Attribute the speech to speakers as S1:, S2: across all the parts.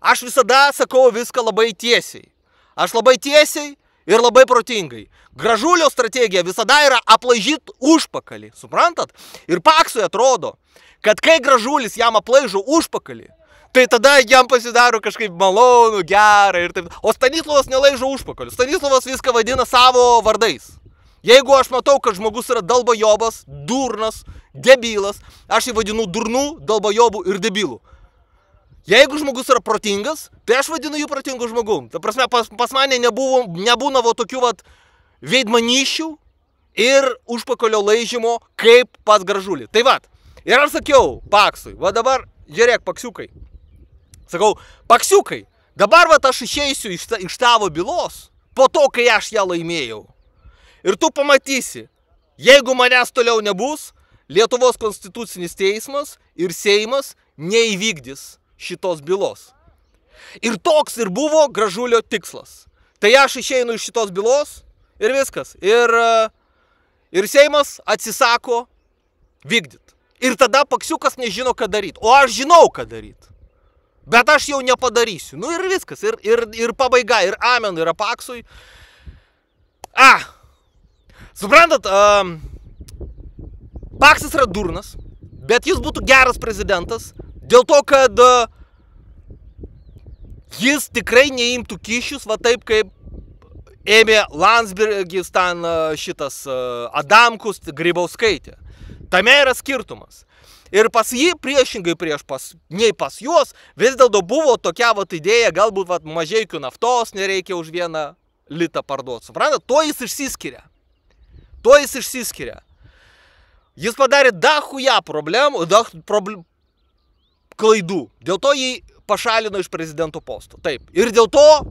S1: Aš visada sakau viską labai tiesiai. Aš labai tiesiai ir labai protingai. Gražulio strategija visada yra aplaižyti užpakalį, suprantat? Ir Paksui atrodo, kad kai Gražulis jam aplaižo užpakalį, tai tada jam pasidaro kažkaip malonu, gerai ir taip. O Stanislavas nelaižo užpakalį. Stanislavas viską vadina savo vardais. Jeigu aš matau, kad žmogus yra dalbajobas, durnas, debilas, aš jį vadinu durnu, dalbajobu ir debilu. Jeigu žmogus yra protingas, tai aš vadinu jį protingu žmogum. Ta prasme, pas mane nebūna tokių veidmanyšių ir užpakalio laižymo kaip pas Gražulį. Tai vat, ir aš sakiau Paksui, va dabar, žiūrėk, Paksiukai. Sakau, Paksiukai, dabar vat aš išeisiu iš tavo bylos, po to, kai aš ją laimėjau. Ir tu pamatysi, jeigu manęs toliau nebus, Lietuvos konstitucinis teismas ir Seimas neįvykdys šitos bylos. Ir toks ir buvo Gražulio tikslas. Tai aš išeinu iš šitos bylos ir viskas. Ir Seimas atsisako vykdyti. Ir tada Paksiukas nežino, ką daryti. O aš žinau, ką daryti. Bet aš jau nepadarysiu. Nu ir viskas. Ir pabaiga. Ir amen yra Paksui. Suprantat, Paksas yra durnas, bet jis būtų geras prezidentas, dėl to, kad jis tikrai neimtų kyšius, va taip kaip ėmė Landsbergis, ten šitas Adamkus, Grybauskaitė. Tame yra skirtumas. Ir pas jį priešingai nei pas juos vis dėlto buvo tokia idėja, galbūt mažeikių naftos nereikia už 1 litą parduoti. Suprantat, to jis išsiskiria. Jis padarė dachuja problemų, klaidų. Dėl to jį pašalino iš prezidento posto. Taip. Ir dėl to,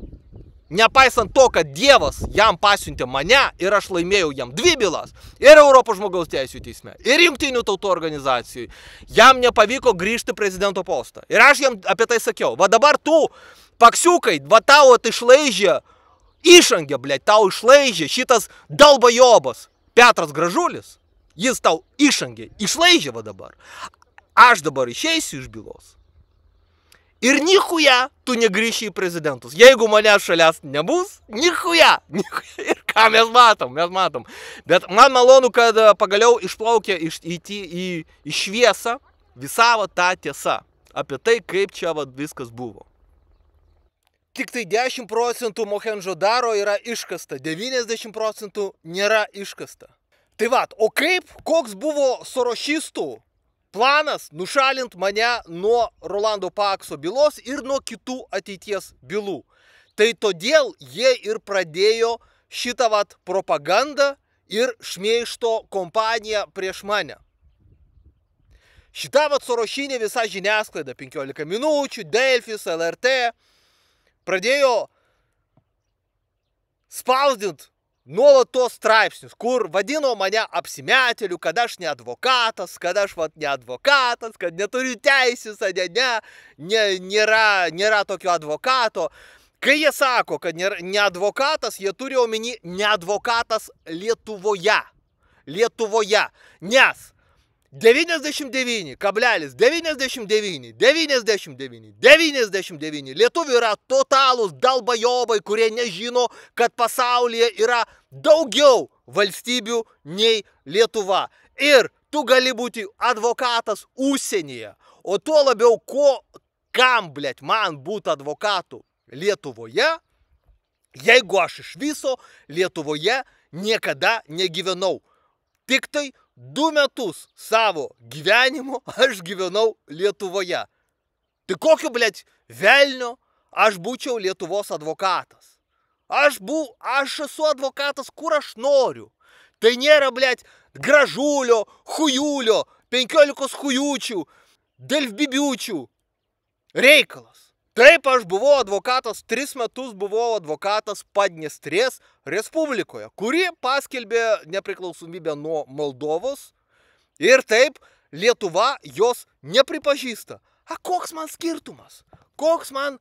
S1: nepaisant to, kad Dievas jam pasiuntė mane ir aš laimėjau jam 2 bylas, ir Europos žmogaus teisių teisme, ir Jungtinių tautų organizacijų, jam nepavyko grįžti prezidento postą. Ir aš jam apie tai sakiau. Va dabar tu, Paksiukai, va tau išlaižė, išangė, blėt, tau išlaižė šitas dalbajobas Petras Gražulis. Jis tau išangė, išlaižė va dabar. Aš dabar išeisiu iš bylos. Ir nichuja tu negrįši į prezidentus. Jeigu mane šalies nebus, nichuja. Ir ką mes matom. Bet man malonu, kad pagaliau išplaukė į šviesą visa ta tiesa apie tai, kaip čia viskas buvo. Tik tai 10% Mohendžodaro yra iškasta, 90% nėra iškasta. Tai vat, o koks buvo sorošistų planas nušalinti mane nuo Rolando Pakso bylos ir nuo kitų ateities bylų? Tai todėl jie ir pradėjo šitą propagandą ir šmeižto kompaniją prieš mane. Šita sorošinė visa žiniasklaida, 15 minučių, Delfis, LRT, pradėjo spausdinti nuolat tos straipsnius, kur vadino mane apsimetėliu, kad aš ne advokatas, kad neturiu teisės, nėra tokio advokato. Kai jie sako, kad ne advokatas, jie turi omeny ne advokatas Lietuvoje. Nes 99,99 lietuvių yra totalūs dalbajobai, kurie nežino, kad pasaulyje yra daugiau valstybių nei Lietuva. Ir tu gali būti advokatas užsienyje, o tuo labiau kam, blėt, man būti advokatu Lietuvoje, jeigu aš iš viso Lietuvoje niekada negyvenau. Tik tai 2 metus savo gyvenimo aš gyvenau Lietuvoje. Tai kokio, blėt, velnio aš būčiau Lietuvos advokatas? Aš esu advokatas, kur aš noriu. Tai nėra, blėt, Gražulio, Chujulio, 15 chujučių, Delfbibiučių reikalas. Taip, aš buvau advokatas, 3 metus buvau advokatas Padniestrės Respublikoje, kuri paskelbė nepriklausomybę nuo Moldovos ir taip Lietuva jos nepripažįsta. Koks man skirtumas? Koks man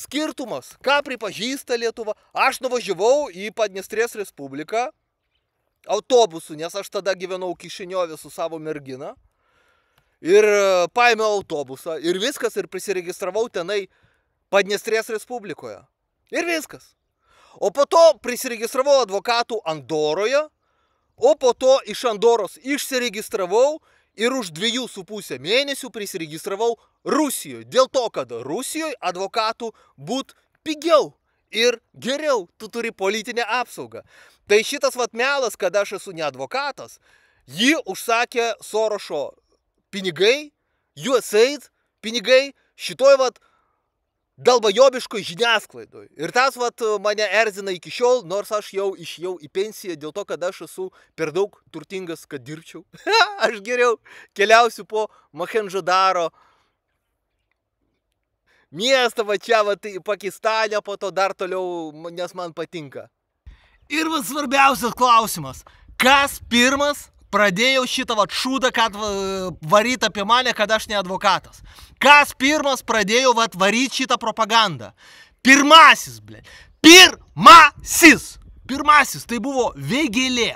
S1: skirtumas? Ką pripažįsta Lietuva? Aš nuvažiavau į Padniestrės Respubliką autobusu, nes aš tada gyvenau Kišiniove su savo mergina. ir paėmiau autobusą ir viskas ir prisiregistravau tenai Padniestrės Respublikoje. Ir viskas. O po to prisiregistravau advokatų Andoroje, o po to iš Andoros išsiregistravau ir už 2,5 mėnesių prisiregistravau Rusijoje. Dėl to, kad Rusijoje advokatų būt pigiau ir geriau, tu turi politinę apsaugą. Tai šitas vat melas, kad aš esu ne advokatas, jį užsakė Sorošo pinigai, USAID pinigai, šitoj vat dalbajobiškoj žiniasklaidoj. Ir tas vat mane erzina iki šiol, nors aš jau išėjau į pensiją dėl to, kad aš esu per daug turtingas, kad dirbčiau. Aš geriau keliausiu po Mohendžodaro miestą, va čia, va tai Pakistane, po to dar toliau, nes man patinka. Ir va svarbiausias klausimas, kas pirmas pradėjau šitą vat šūdą, kad varyt apie mane, kad aš ne advokatas. Kas pirmas pradėjo vat varyt šitą propagandą? Pirmasis, blė. Pirmasis, tai buvo Vėgėlė.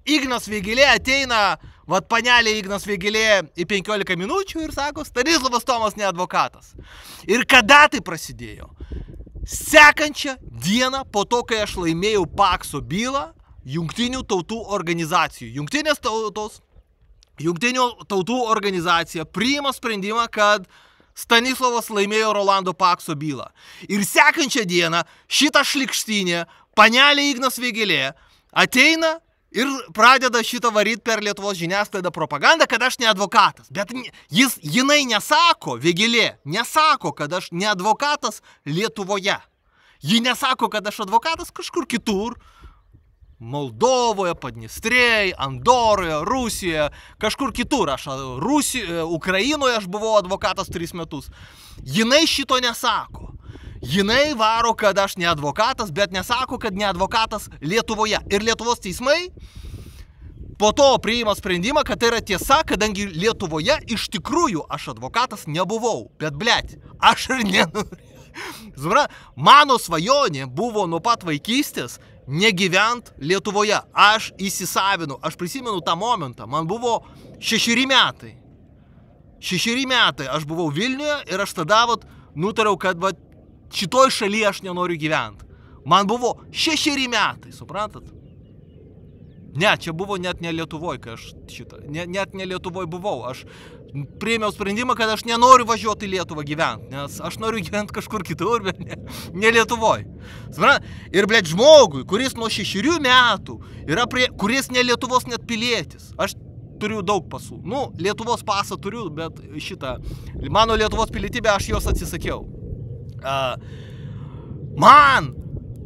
S1: Ignas Vėgėlė ateina, vat panelė Ignas Vėgėlė į 15 minučių ir sako, Stanislavas Tomas ne advokatas. Ir kada tai prasidėjo? Sekančią dieną po to, kai aš laimėjau Pakso bylą, Jungtinių tautų organizacijų. Jungtinių tautų organizacija priima sprendimą, kad Stanislavas laimėjo Rolando Pakso bylą. Ir sekančią dieną šitą šlikštynę, panelė Ignas Vėgėlė, ateina ir pradeda šitą varyt per Lietuvos žiniasklaidą propagandą, kad aš ne advokatas. Bet jinai nesako, Vėgėlė, nesako, kad aš ne advokatas Lietuvoje. Ji nesako, kad aš advokatas kažkur kitur. Moldovoje, Padniestrėje, Andoroje, Rusijoje, kažkur kitur. Ukrainoje aš buvau advokatas 3 metus. Jinai šito nesako. Jinai varo, kad aš ne advokatas, bet nesako, kad ne advokatas Lietuvoje. Ir Lietuvos teismai po to priima sprendimą, kad tai yra tiesa, kadangi Lietuvoje iš tikrųjų aš advokatas nebuvau. Bet, blėt, aš ir nenoriu. Mano svajonė buvo nuo pat vaikystės negyvent Lietuvoje. Aš įsisavinu, aš prisimenu tą momentą, man buvo 6 metai. 6 metai aš buvau Vilniuje ir aš tada nutariau, kad šitoj šalyje aš nenoriu gyventi. Man buvo 6 metai, suprantat? Ne, čia buvo net ne Lietuvoje, kai aš net ne Lietuvoje buvau. Aš priėmiau sprendimą, kad aš nenoriu važiuoti į Lietuvą gyventi, nes aš noriu gyventi kažkur kitur, bet ne Lietuvoje. Ir, blėt, žmogui, kuris nuo 6 metų yra kuris ne Lietuvos net pilietis. Aš turiu daug pasų. Lietuvos pasą turiu, bet mano Lietuvos pilietybę aš jos atsisakiau. Man,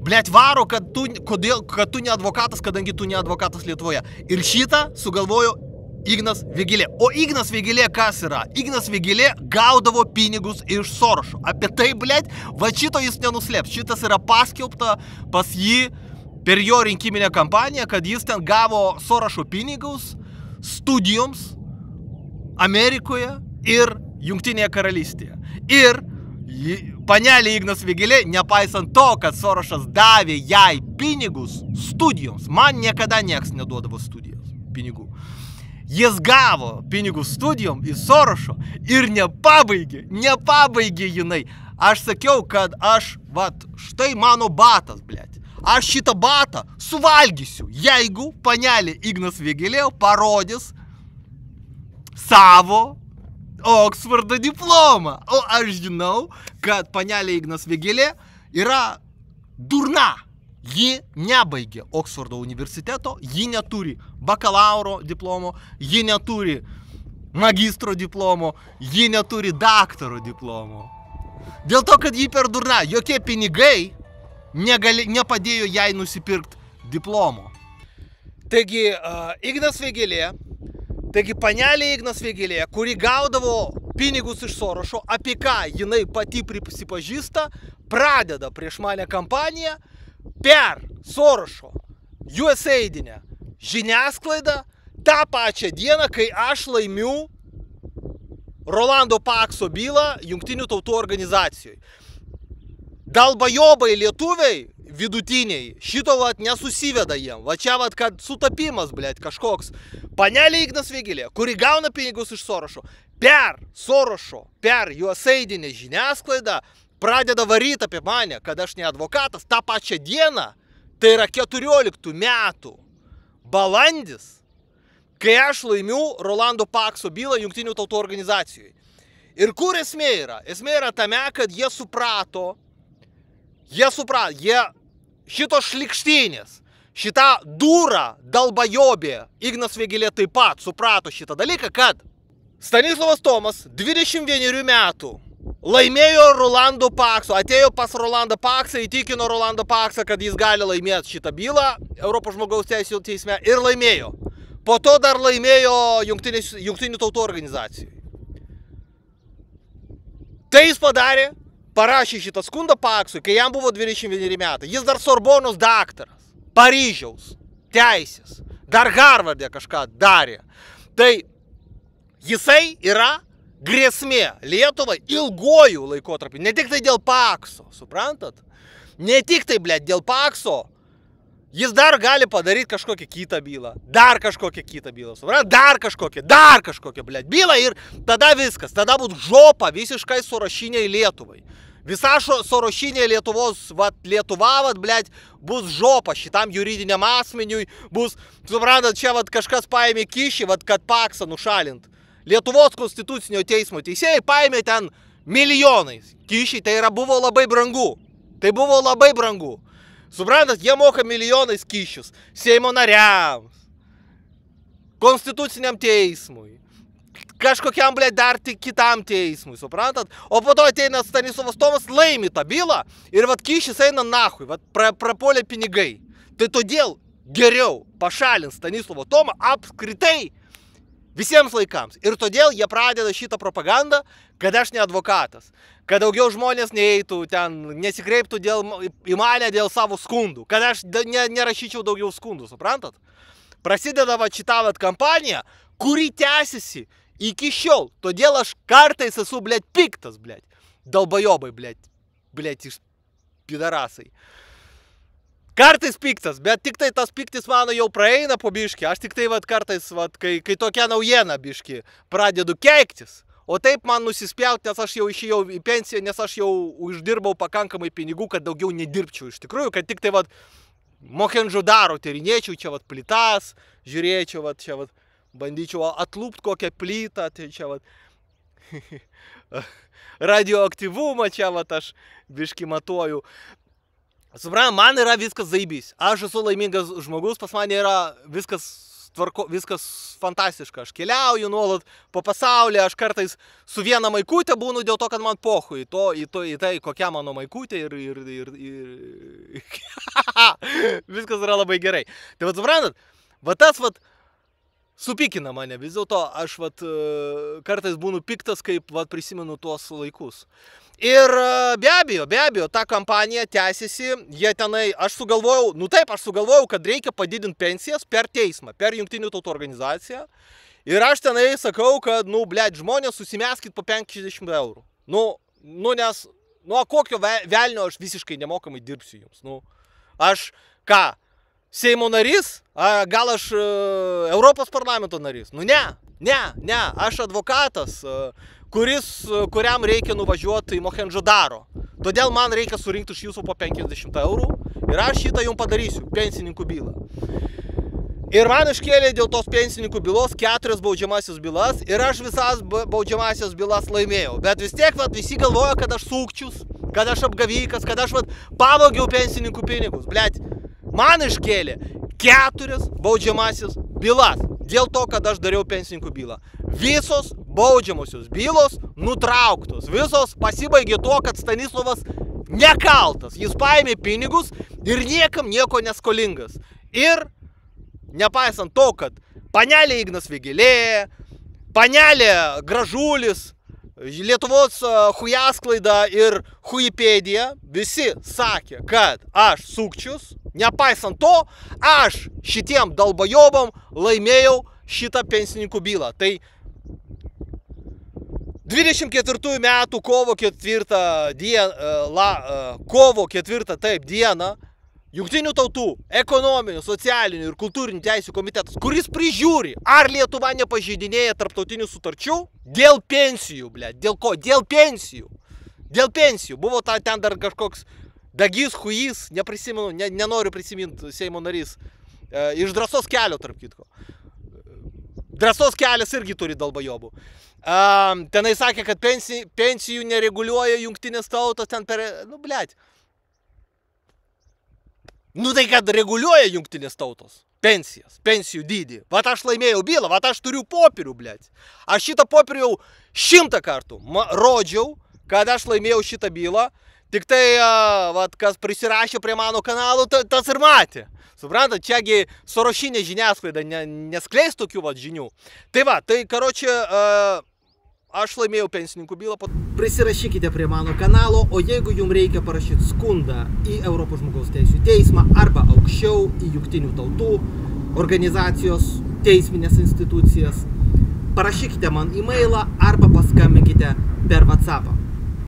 S1: blėt, varo, kad tu ne advokatas, kadangi tu ne advokatas Lietuvoje. Ir šitą sugalvojo Ignas Vėgėlė. O Ignas Vėgėlė kas yra? Ignas Vėgėlė gaudavo pinigus iš Sorošo. Apie tai, blėt, va šito jis nenuslėps. Šitas yra paskelbta pas jį per jo rinkiminę kampaniją, kad jis ten gavo Sorošo pinigus studijoms Amerikoje ir Jungtinėje karalystėje. Ir panelė Ignas Vėgėlė, nepaisant to, kad Sorošas davė jai pinigus studijoms, man niekada nieks neduodavo studijos pinigų. Jis gavo pinigus studijom į Sorošo ir nepabaigė jinai. Aš sakiau, kad štai mano batas, blėt. Aš šitą batą suvalgysiu, jeigu panelė Ignas Vėgėlė parodys savo Oksfordo diplomą. O aš žinau, kad panelė Ignas Vėgėlė yra durna. Ji nebaigė Oksfordo universiteto, ji neturi bakalauro diplomo, ji neturi magistro diplomo, ji neturi daktaro diplomo. Dėl to, kad ji per durna, jokie pinigai nepadėjo jai nusipirkti diplomo. Taigi, panelė Ignas Vėgėlė, kuri gaudavo pinigus iš Sorošo, apie ką jinai pati prisipažįsta, pradeda prieš mane kampaniją per Sorošo USAID-inę žiniasklaidą tą pačią dieną, kai aš laimiu Rolando Pakso bylą Jungtinių tautų organizacijoje. Dalbajobai lietuviai vidutiniai, šito vat nesusiveda jiem. Va čia vat, kad sutapimas, blėt, kažkoks. Panelė Ignas Vėgėlė, kuri gauna pinigus iš Sorošo, per Sorošo, per juosaidinę žiniasklaidą pradeda varyti apie mane, kad aš ne advokatas. Ta pačią dieną, tai yra 14 metų balandis, kai aš laimiu Rolando Pakso bylą Jungtinių tautų organizacijoje. Ir kur esmė yra? Esmė yra tame, kad jie suprato, jie šitos šlikštynės, šitą durą dalbajobė, Ignas Vėgėlė taip pat suprato šitą dalyką, kad Stanislovas Tomas 21 metų laimėjo Rolando Pakso, atėjo pas Rolandą Paksą, įtikino Rolandą Paksą, kad jis gali laimėti šitą bylą Europos žmogaus teisių teisme ir laimėjo. Po to dar laimėjo Jungtinių tautų organizacijai. Tai jis padarė, parašė šitą skundą Paksui, kai jam buvo 21 metai. Jis dar Sorbonos daktaras, Paryžiaus, teisės, dar Harvarde kažką darė. Tai jisai yra grėsmė Lietuvai ilgojų laikotarpį. Ne tik tai dėl Pakso, suprantat? Ne tik tai, blėt, dėl Pakso. Jis dar gali padaryti kažkokią kitą bylą, dar kažkokią kitą bylą, suprantat? Dar kažkokią, blėt, bylą ir tada viskas. Tada bus žopa visiškai sorošiniai Lietuvai. Visa sorošinė Lietuvos, Lietuva, blėt, bus žopa šitam juridiniam asmeniui, bus, suprantat, čia kažkas paėmė kyšį, kad Paksą nušalint. Lietuvos konstitucinio teismo teisėjai paėmė ten milijonais kyšį, tai buvo labai brangu. Tai buvo labai brangu. Suprantat, jie moka milijonais kyšius Seimo nariams, konstituciniam teismui, kažkokiam, blėt, dar tik kitam teismui, suprantat? O po to ateina Stanislovas Tomas, laimi tą bylą ir kyšis eina nahui, prapolė pinigai. Tai todėl geriau pašalint Stanislovo Tomą apskritai visiems laikams. Ir todėl jie pradeda šitą propagandą, kad aš ne advokatas, kad daugiau žmonės neeitų ten, nesikreiptų į mane dėl savo skundų, kad aš nerašyčiau daugiau skundų, suprantat? Prasideda šitą kampanija, kuri tęsiasi iki šiol. Todėl aš kartais esu, blėt, piktas, blėt, dalbajobai, blėt, iš pidarasai. Kartais piktas, bet tik tai tas piktis mano jau praeina po biškį. Aš tik tai kartais, kai tokia naujiena biškį, pradedu keiktis. O taip man nusispjaut, nes aš jau išėjau į pensiją, nes aš jau uždirbau pakankamai pinigų, kad daugiau nedirbčiau iš tikrųjų, kad tik tai Mohendžodaro tyrinėčiau, čia plytas, žiūrėčiau, čia bandyčiau atlūpt kokią plytą, tai čia radioaktyvumą, čia aš biškį matuoju. Suprantam, man yra viskas zaibys. Aš esu laimingas žmogus, pas mane yra viskas fantastiška. Aš keliauju nuolat po pasaulį, aš kartais su viena maikutė būnu dėl to, kad man pohu į tai, kokia mano maikutė ir viskas yra labai gerai. Tai suprantat, tas supykina mane, vis dėlto aš kartais būnu piktas, kaip prisimenu tuos laikus. Ir be abejo, ta kampanija tęsiasi, jie tenai, aš sugalvojau, kad reikia padidinti pensijas per teismą, per Jungtinių tautų organizaciją. Ir aš tenai sakau, kad, blėt, žmonės susimeskit po 50 eurų. Nes, kokio velnio aš visiškai nemokamai dirbsiu jums. Aš ką? Seimo narys? Gal aš Europos parlamento narys? Ne, aš advokatas, kuriam reikia nuvažiuoti į Mohendžodaro. Todėl man reikia surinkti iš jūsų po 50 eurų ir aš šitą jums padarysiu, pensininkų bylą. Ir man iškėlė dėl tos pensininkų bylos 4 baudžiamasias bylas ir aš visas baudžiamasias bylas laimėjau. Bet vis tiek visi galvoja, kad aš sukčius, kad aš apgavikas, kad aš pavogiau pensininkų pinigus. Blet, man iškėlė 4 baudžiamasias bylas dėl to, kad aš dariau pensininkų bylą. Visos baudžiamosios bylos nutrauktos. Visos pasibaigė tuo, kad Stanislovas nekaltas. Jis paėmė pinigus ir niekam nieko neskolingas. Ir nepaisant to, kad panelė Ignas Vėgėlė, panelė Gražulis, Lietuvos hujasklaida ir hujipedija visi sakė, kad aš sukčius. Nepaisant to, aš šitiem dalbajobam laimėjau šitą pensininkų bylą. Tai 24 metų kovo 4 dieną Jungtinių tautų ekonominių, socialinių ir kultūrinių teisių komitetas, kuris prižiūri, ar Lietuva nepažeidinėja tarptautinių sutarčių dėl pensijų, blėt. Dėl ko? Dėl pensijų. Dėl pensijų. Buvo ten dar kažkoks Dagys, Huijys, neprisimenu, nenoriu prisiminti Seimo narys, iš Drąsos kelio, tarp kitko. Drąsos kelias irgi turi dalbajobų. Tenai sakė, kad pensijų nereguliuoja jungtinės tautos ten per... Nu, blėt. Nu tai kad reguliuoja jungtinės tautos pensijas, pensijų dydį. Vat aš laimėjau bylą, vat aš turiu popierių, blėt. Aš šitą popierių jau 100 kartų rodžiau, kad aš laimėjau šitą bylą. Tik tai, vat, kas prisirašė prie mano kanalų, tas ir matė. Suprantat, čiagi sorošinė žiniasklaida neskleis tokių vat žinių. Tai va, tai karočią... Aš laimėjau pensininkų bylą. Prisirašykite prie mano kanalo, o jeigu jums reikia parašyti skundą į Europos žmogaus teisių teismą arba aukščiau į Jungtinių tautų organizacijos teisminės institucijas, parašykite man e-mailą arba paskambinkite per WhatsAppą.